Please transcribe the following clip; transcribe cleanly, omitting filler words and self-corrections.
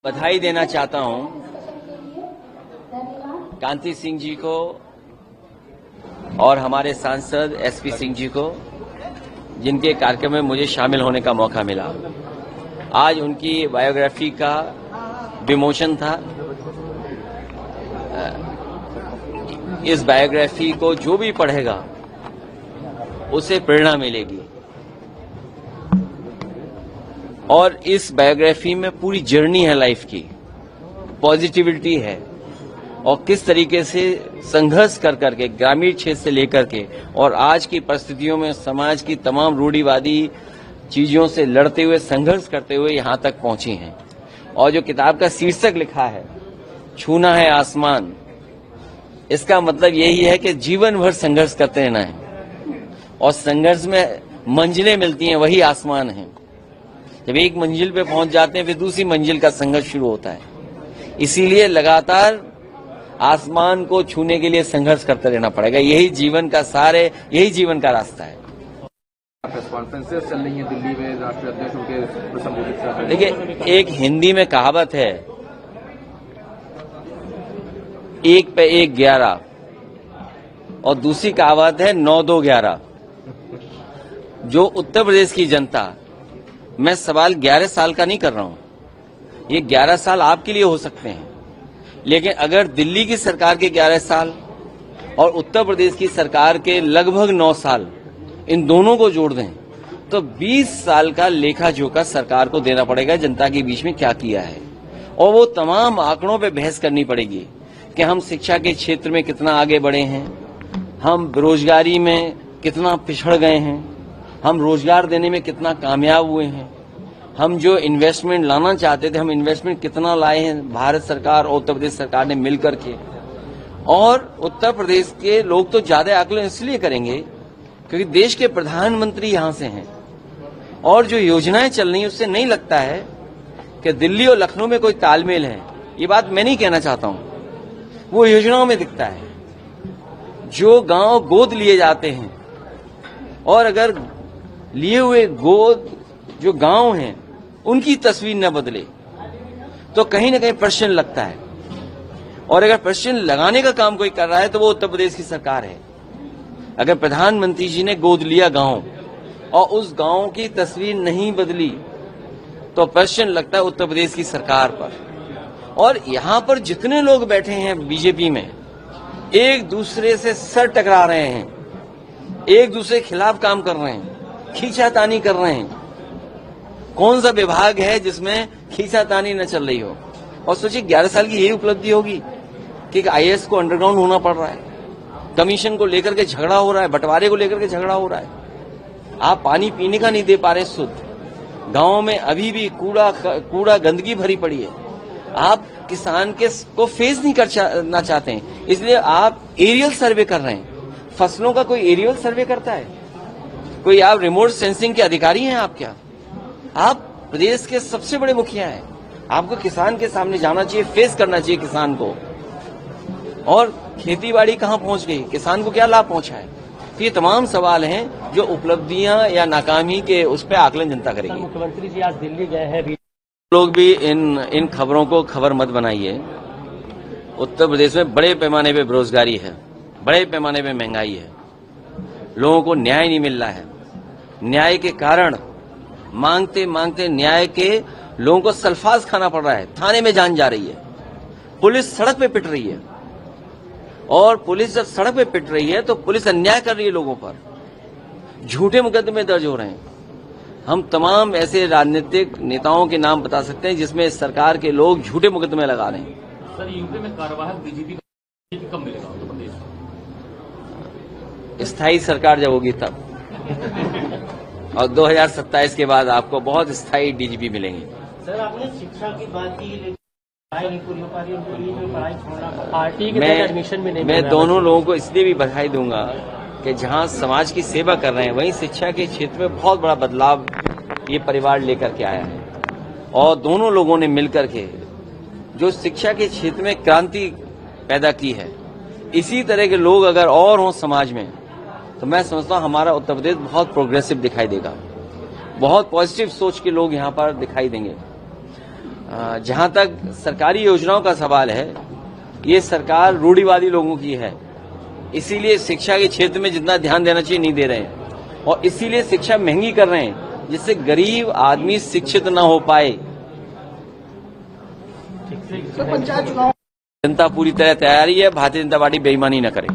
बधाई देना चाहता हूं कांति सिंह जी को और हमारे सांसद एसपी सिंह जी को, जिनके कार्यक्रम में मुझे शामिल होने का मौका मिला। आज उनकी बायोग्राफी का विमोचन था। इस बायोग्राफी को जो भी पढ़ेगा उसे प्रेरणा मिलेगी और इस बायोग्राफी में पूरी जर्नी है लाइफ की, पॉजिटिविटी है और किस तरीके से संघर्ष कर करके ग्रामीण क्षेत्र से लेकर के और आज की परिस्थितियों में समाज की तमाम रूढ़िवादी चीजों से लड़ते हुए, संघर्ष करते हुए यहां तक पहुंची हैं। और जो किताब का शीर्षक लिखा है, छूना है आसमान, इसका मतलब यही है कि जीवन भर संघर्ष करते रहना है और संघर्ष में मंजिलें मिलती हैं, वही आसमान है। जब एक मंजिल पे पहुंच जाते हैं फिर दूसरी मंजिल का संघर्ष शुरू होता है। इसीलिए लगातार आसमान को छूने के लिए संघर्ष करते रहना पड़ेगा। यही जीवन का सार है, यही जीवन का रास्ता है। प्रेस कॉन्फ्रेंसेस चल रही है दिल्ली में, राष्ट्रीय अध्यक्ष उनके संबोधित कर रहे हैं। देखिए, एक हिंदी में कहावत है, 1 पे 1 11 और दूसरी कहावत है 9 2 11। जो उत्तर प्रदेश की जनता, मैं सवाल 11 साल का नहीं कर रहा हूं, ये 11 साल आपके लिए हो सकते हैं, लेकिन अगर दिल्ली की सरकार के 11 साल और उत्तर प्रदेश की सरकार के लगभग 9 साल, इन दोनों को जोड़ दें तो 20 साल का लेखा जोखा सरकार को देना पड़ेगा जनता के बीच में क्या किया है। और वो तमाम आंकड़ों पे बहस करनी पड़ेगी कि हम शिक्षा के क्षेत्र में कितना आगे बढ़े हैं, हम बेरोजगारी में कितना पिछड़ गए हैं, हम रोजगार देने में कितना कामयाब हुए हैं, हम जो इन्वेस्टमेंट लाना चाहते थे हम इन्वेस्टमेंट कितना लाए हैं, भारत सरकार और उत्तर प्रदेश सरकार ने मिलकर के। और उत्तर प्रदेश के लोग तो ज्यादा आकलन इसलिए करेंगे क्योंकि देश के प्रधानमंत्री यहां से हैं और जो योजनाएं चल रही हैं उससे नहीं लगता है कि दिल्ली और लखनऊ में कोई तालमेल है। ये बात मैं नहीं कहना चाहता हूं, वो योजनाओं में दिखता है। जो गांव गोद लिए जाते हैं और अगर लिए हुए गोद जो गांव हैं उनकी तस्वीर न बदले तो कहीं ना कहीं प्रश्न लगता है। और अगर प्रश्न लगाने का काम कोई कर रहा है तो वो उत्तर प्रदेश की सरकार है। अगर प्रधानमंत्री जी ने गोद लिया गांव और उस गांव की तस्वीर नहीं बदली तो प्रश्न लगता है उत्तर प्रदेश की सरकार पर। और यहां पर जितने लोग बैठे हैं बीजेपी में, एक दूसरे से सर टकरा रहे हैं, एक दूसरे के खिलाफ काम कर रहे हैं, खींचातानी कर रहे हैं। कौन सा विभाग है जिसमें खींचातानी न चल रही हो। और सोचिए 11 साल की यही उपलब्धि होगी कि आईएएस को अंडरग्राउंड होना पड़ रहा है, कमीशन को लेकर के झगड़ा हो रहा है, बंटवारे को लेकर के झगड़ा हो रहा है, आप पानी पीने का नहीं दे पा रहे शुद्ध, गांव में अभी भी कूड़ा गंदगी भरी पड़ी है, आप किसान को फेस नहीं करना चाहते हैं, इसलिए आप एरियल सर्वे कर रहे हैं। फसलों का कोई एरियल सर्वे करता है? कोई आप रिमोट सेंसिंग के अधिकारी हैं? आप क्या, आप प्रदेश के सबसे बड़े मुखिया हैं, आपको किसान के सामने जाना चाहिए, फेस करना चाहिए किसान को। और खेतीबाड़ी कहां पहुंच गई, किसान को क्या लाभ पहुंचा है? तो ये तमाम सवाल हैं जो उपलब्धियां या नाकामी के उस पर आकलन जनता करेगी। मुख्यमंत्री जी आज दिल्ली गए हैं, लोग भी इन खबरों को खबर मत बनाइए। उत्तर प्रदेश में बड़े पैमाने पे बेरोजगारी है, बड़े पैमाने पे महंगाई है, लोगों को न्याय नहीं मिल रहा है। न्याय के कारण मांगते मांगते न्याय के लोगों को सल्फास खाना पड़ रहा है, थाने में जान जा रही है, पुलिस सड़क पे पिट रही है। और पुलिस जब सड़क पे पिट रही है तो पुलिस अन्याय कर रही है लोगों पर, झूठे मुकदमे दर्ज हो रहे हैं। हम तमाम ऐसे राजनीतिक नेताओं के नाम बता सकते हैं जिसमें सरकार के लोग झूठे मुकदमे लगा रहे हैं। सर, यूपी में कार्यवाहक डीजीपी कब मिलेगा उत्तर प्रदेश में? स्थायी सरकार जब होगी तब और 2027 के बाद आपको बहुत स्थायी डीजीपी मिलेंगे। सर, आपने शिक्षा की बात की, लेकिन पढ़ाई नहीं पूरी हो पा रही, उनको ये जो पढ़ाई छोड़ना पार्टी के तहत एडमिशन में नहीं मैं दोनों लोगों को इसलिए भी बधाई दूंगा कि जहां समाज की सेवा कर रहे हैं वहीं शिक्षा के क्षेत्र में बहुत बड़ा बदलाव ये परिवार लेकर के आया है। और दोनों लोगों ने मिलकर के जो शिक्षा के क्षेत्र में क्रांति पैदा की है, इसी तरह के लोग अगर और हों समाज में तो मैं समझता हूं हमारा उत्तर प्रदेश बहुत प्रोग्रेसिव दिखाई देगा, बहुत पॉजिटिव सोच के लोग यहां पर दिखाई देंगे। जहां तक सरकारी योजनाओं का सवाल है, ये सरकार रूढ़िवादी लोगों की है, इसीलिए शिक्षा के क्षेत्र में जितना ध्यान देना चाहिए नहीं दे रहे हैं, और इसीलिए शिक्षा महंगी कर रहे हैं, जिससे गरीब आदमी शिक्षित न हो पाए। जनता पूरी तरह तैयारी है, भारतीय जनता पार्टी बेईमानी न करे।